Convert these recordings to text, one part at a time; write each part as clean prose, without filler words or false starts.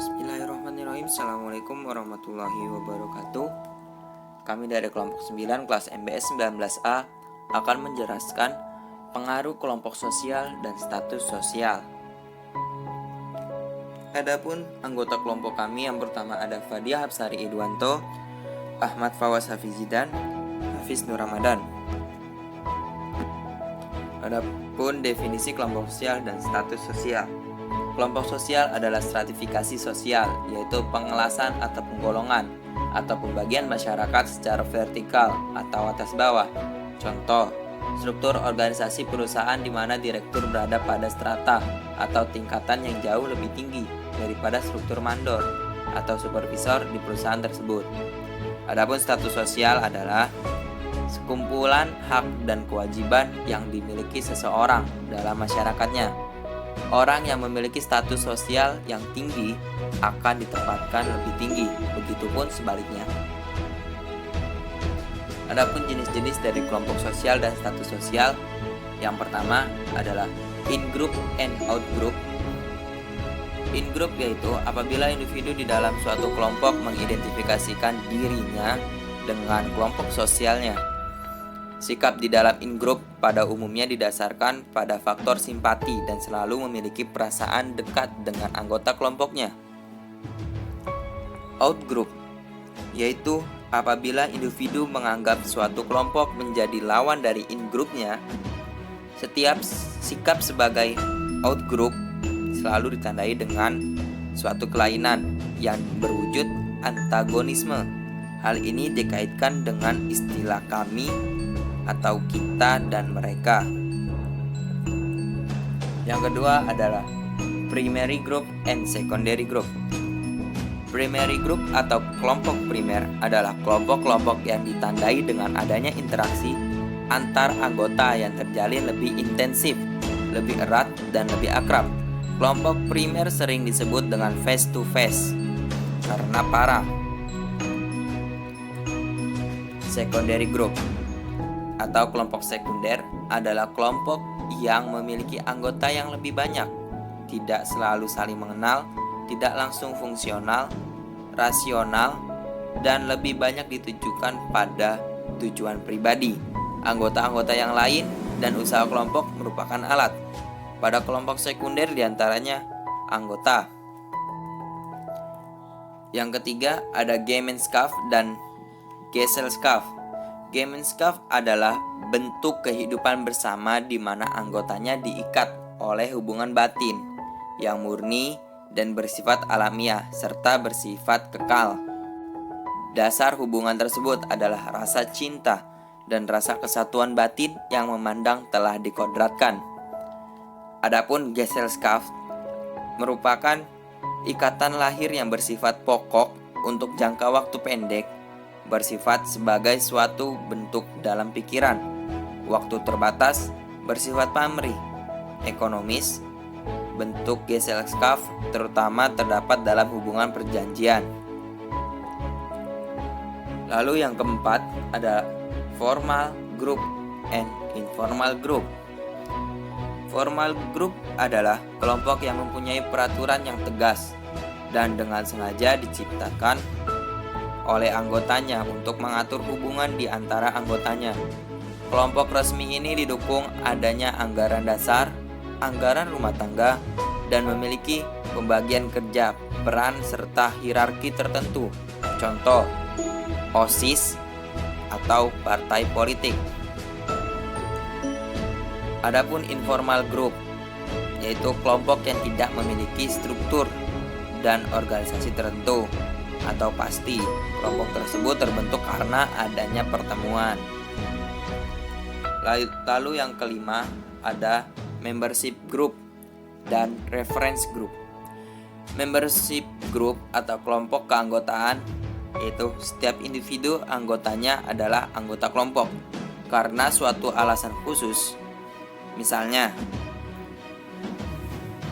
Bismillahirrahmanirrahim. Assalamualaikum warahmatullahi wabarakatuh. Kami dari kelompok 9 kelas MBS 19A akan menjelaskan pengaruh kelompok sosial dan status sosial. Adapun anggota kelompok kami yang pertama ada Fadia Hapsari Idwanto, Ahmad Fawaz Hafizidan, Hafiz Nur Ramadan. Adapun definisi kelompok sosial dan status sosial. Kelompok sosial adalah stratifikasi sosial, yaitu pengelasan atau penggolongan atau pembagian masyarakat secara vertikal atau atas bawah. Contoh, struktur organisasi perusahaan di mana direktur berada pada strata atau tingkatan yang jauh lebih tinggi daripada struktur mandor atau supervisor di perusahaan tersebut. Adapun status sosial adalah sekumpulan hak dan kewajiban yang dimiliki seseorang dalam masyarakatnya. Orang yang memiliki status sosial yang tinggi akan ditempatkan lebih tinggi, begitupun sebaliknya. Adapun jenis-jenis dari kelompok sosial dan status sosial, yang pertama adalah in-group and out-group. In-group yaitu apabila individu di dalam suatu kelompok mengidentifikasikan dirinya dengan kelompok sosialnya. Sikap di dalam in-group pada umumnya didasarkan pada faktor simpati dan selalu memiliki perasaan dekat dengan anggota kelompoknya. Out-group yaitu apabila individu menganggap suatu kelompok menjadi lawan dari in-groupnya. Setiap sikap sebagai out-group selalu ditandai dengan suatu kelainan yang berwujud antagonisme. Hal ini dikaitkan dengan istilah kami atau kita dan mereka. Yang kedua adalah primary group and secondary group. Primary group atau kelompok primer adalah kelompok-kelompok yang ditandai dengan adanya interaksi antar anggota yang terjalin lebih intensif, lebih erat, dan lebih akrab. Kelompok primer sering disebut dengan face to face karena parah. Secondary group atau kelompok sekunder adalah kelompok yang memiliki anggota yang lebih banyak, tidak selalu saling mengenal, tidak langsung fungsional, rasional, dan lebih banyak ditujukan pada tujuan pribadi. Anggota-anggota yang lain dan usaha kelompok merupakan alat. Pada kelompok sekunder diantaranya anggota. Yang ketiga ada Gemeinschaft dan Gesellschaft. Gemeinschaft adalah bentuk kehidupan bersama di mana anggotanya diikat oleh hubungan batin yang murni dan bersifat alamiah serta bersifat kekal. Dasar hubungan tersebut adalah rasa cinta dan rasa kesatuan batin yang memandang telah dikodratkan. Adapun Gesellschaft merupakan ikatan lahir yang bersifat pokok untuk jangka waktu pendek, bersifat sebagai suatu bentuk dalam pikiran, waktu terbatas, bersifat pamrih, ekonomis. Bentuk Gesellschaft terutama terdapat dalam hubungan perjanjian. Lalu yang keempat ada formal group and informal group. Formal group adalah kelompok yang mempunyai peraturan yang tegas dan dengan sengaja diciptakan oleh anggotanya untuk mengatur hubungan di antara anggotanya. Kelompok resmi ini didukung adanya anggaran dasar, anggaran rumah tangga, dan memiliki pembagian kerja, peran, serta hierarki tertentu. Contoh, OSIS atau partai politik. Adapun informal group yaitu kelompok yang tidak memiliki struktur dan organisasi tertentu atau pasti. Kelompok tersebut terbentuk karena adanya pertemuan. Lalu yang kelima ada membership group dan reference group. Membership group atau kelompok keanggotaan yaitu setiap individu anggotanya adalah anggota kelompok karena suatu alasan khusus. Misalnya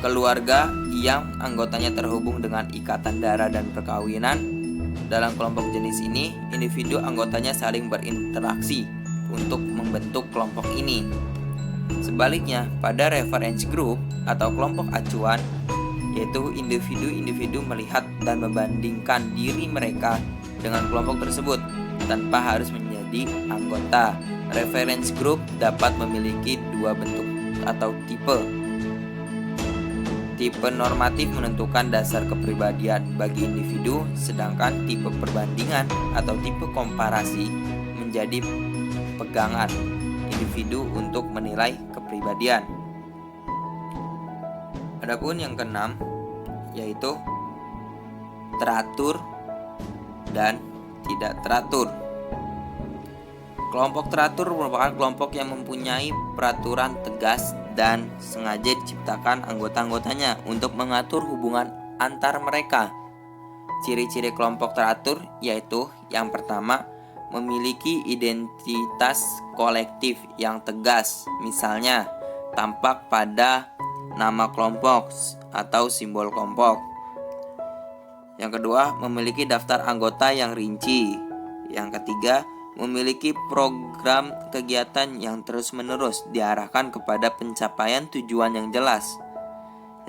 keluarga yang anggotanya terhubung dengan ikatan darah dan perkawinan. Dalam kelompok jenis ini, individu anggotanya saling berinteraksi untuk membentuk kelompok ini. Sebaliknya, pada reference group atau kelompok acuan, yaitu individu-individu melihat dan membandingkan diri mereka dengan kelompok tersebut tanpa harus menjadi anggota. Reference group dapat memiliki dua bentuk atau tipe. Tipe normatif menentukan dasar kepribadian bagi individu, sedangkan tipe perbandingan atau tipe komparasi menjadi pegangan individu untuk menilai kepribadian. Adapun yang keenam yaitu teratur dan tidak teratur. Kelompok teratur merupakan kelompok yang mempunyai peraturan tegas dan sengaja diciptakan anggota-anggotanya untuk mengatur hubungan antar mereka. Ciri-ciri kelompok teratur yaitu yang pertama, memiliki identitas kolektif yang tegas, misalnya tampak pada nama kelompok atau simbol kelompok. Yang kedua, memiliki daftar anggota yang rinci. Yang ketiga, memiliki program kegiatan yang terus-menerus diarahkan kepada pencapaian tujuan yang jelas.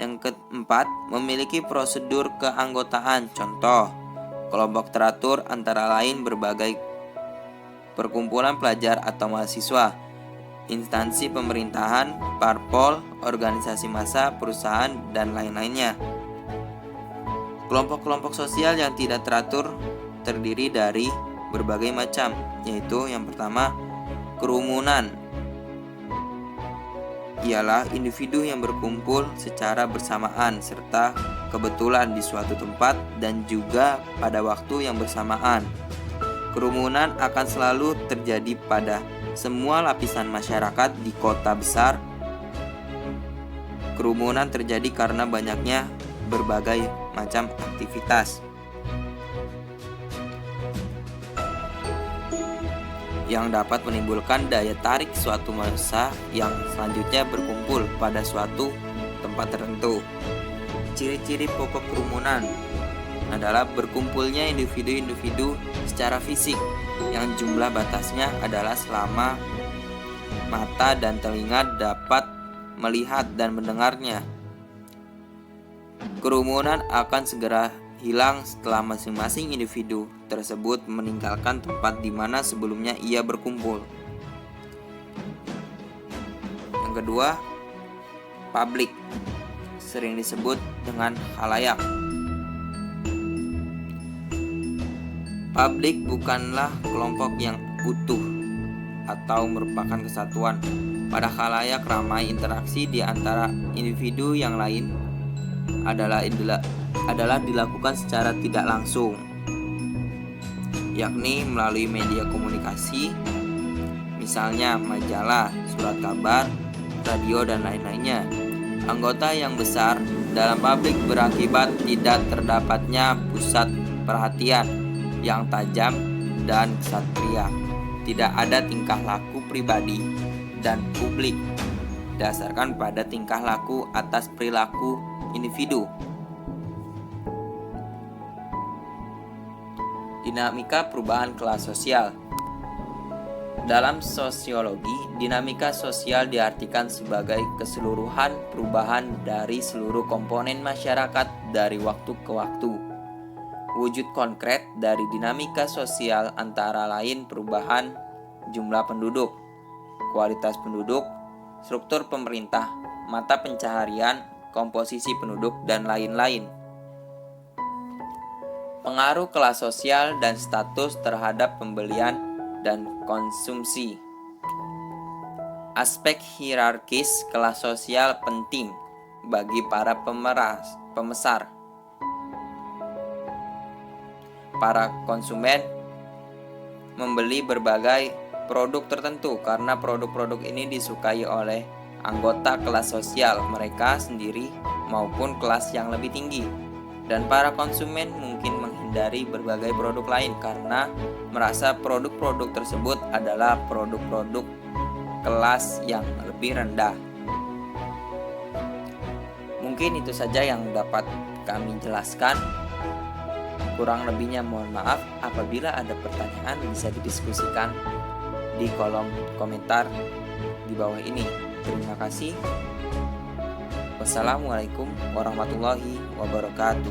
Yang keempat, memiliki prosedur keanggotaan. Contoh, kelompok teratur antara lain berbagai perkumpulan pelajar atau mahasiswa, instansi pemerintahan, parpol, organisasi massa, perusahaan, dan lain-lainnya. Kelompok-kelompok sosial yang tidak teratur terdiri dari berbagai macam, yaitu yang pertama, kerumunan. Ialah individu yang berkumpul secara bersamaan serta kebetulan di suatu tempat dan juga pada waktu yang bersamaan. Kerumunan akan selalu terjadi pada semua lapisan masyarakat di kota besar. Kerumunan terjadi karena banyaknya berbagai macam aktivitas yang dapat menimbulkan daya tarik suatu massa yang selanjutnya berkumpul pada suatu tempat tertentu. Ciri-ciri pokok kerumunan adalah berkumpulnya individu-individu secara fisik yang jumlah batasnya adalah selama mata dan telinga dapat melihat dan mendengarnya. Kerumunan akan segera hilang setelah masing-masing individu tersebut meninggalkan tempat di mana sebelumnya ia berkumpul. Yang kedua, publik, sering disebut dengan khalayak. Publik bukanlah kelompok yang utuh atau merupakan kesatuan. Pada khalayak ramai interaksi di antara individu yang lain adalah dilakukan secara tidak langsung, yakni melalui media komunikasi, misalnya majalah, surat kabar, radio, dan lain-lainnya. Anggota yang besar dalam publik berakibat tidak terdapatnya pusat perhatian yang tajam dan ksatria. Tidak ada tingkah laku pribadi dan publik berdasarkan pada tingkah laku atas perilaku individu. Dinamika perubahan kelas sosial. Dalam sosiologi, dinamika sosial diartikan sebagai keseluruhan perubahan dari seluruh komponen masyarakat dari waktu ke waktu. Wujud konkret dari dinamika sosial antara lain perubahan jumlah penduduk, kualitas penduduk, struktur pemerintah, mata pencaharian, komposisi penduduk, dan lain-lain. Pengaruh kelas sosial dan status terhadap pembelian dan konsumsi. Aspek hierarkis kelas sosial penting bagi para pemesar. Para konsumen membeli berbagai produk tertentu karena produk-produk ini disukai oleh anggota kelas sosial mereka sendiri maupun kelas yang lebih tinggi. Dan para konsumen mungkin menghindari berbagai produk lain karena merasa produk-produk tersebut adalah produk-produk kelas yang lebih rendah. Mungkin itu saja yang dapat kami jelaskan. Kurang lebihnya mohon maaf. Apabila ada pertanyaan bisa didiskusikan di kolom komentar di bawah ini. Terima kasih. Wassalamualaikum warahmatullahi wabarakatuh.